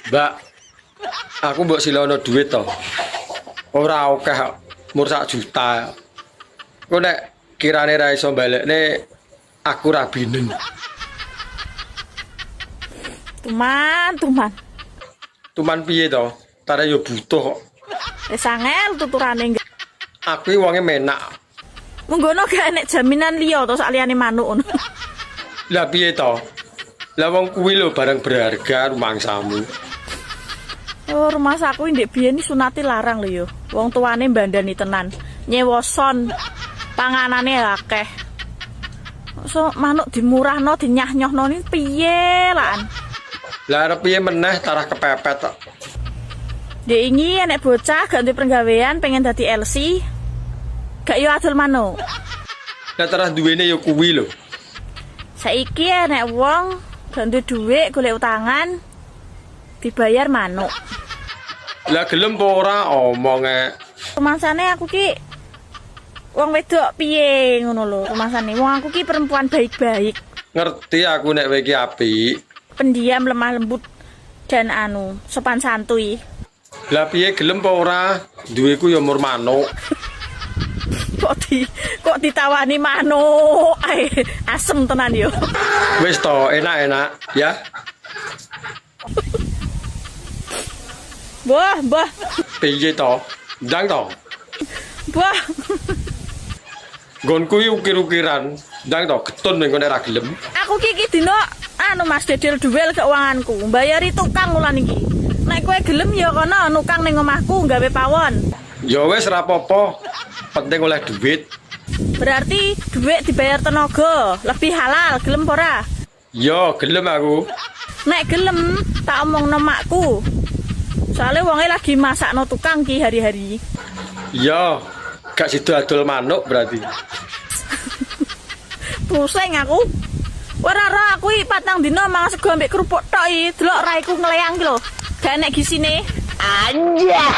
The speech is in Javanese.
Mbak, aku mbok silono duit to. Ora akeh kok, mur 1 juta. Kok nek kirane ra iso balekne aku ra binen. Tuman. Tuman piye to? Tare yo butuh kok. Wis angel tuturane. Aku iki wonge menak. Menggono gak enek jaminan liya to sak liyane manuk ngono. Lah piye to? Lah wong kuwi lho barang berharga rumangsamu. Oh, rumah saku ndek biyen iki sunate larang lho yo. Wong tuane mbandani tenan. Nyewa son. Panganane akeh. So manuk dimurahno dinyah-nyohno ni piye lan? Lah arep piye meneh tarah kepepet tok. Dek ini enek bocah gak duwe penggawean pengen dadi LC. Gak yo adol manuk. Lah tarah duwene yo kuwi lho. Saiki enek wong gak duwe dhuwit golek utangan dibayar manuk. Lah gelem apa ora omonge. Rumangsane aku ki wong wedok piye ngono lho. Rumangsane wong aku ki perempuan baik-baik. Ngerti aku nek kowe iki apik. Pendiam, lemah lembut dan sopan santuy. Lah piye gelem apa ora? Duweku ya mur manuk. Kok ditawani manuk. Asem tenan yo. Wis to, enak-enak ya. Mbah. Piye to? Ndang to. Mbah. Gonku iki ukir-ukiran. Ndang to getun ning kene ra gelem. Aku ki dino Mas dedel duel keuanganku. Mbayari tukang ulan iki. Nek kowe gelem ya kono nukang ning omahku gawe pawon. Ya wis ra apa-apa. Penting oleh duit. Berarti duit dibayar tenaga, lebih halal, gelem apa ora? Ya gelem aku. Nek gelem tak omongno makku. Soale wonge lagi masakno tukang ki hari-hari. Ya gak sida adol manuk berarti. Pusing aku. Ora aku iki patang dina mangan sego ambek kerupuk tok iki. Delok raiku ngleyang ki lho. Gak enek gisine. Anjay.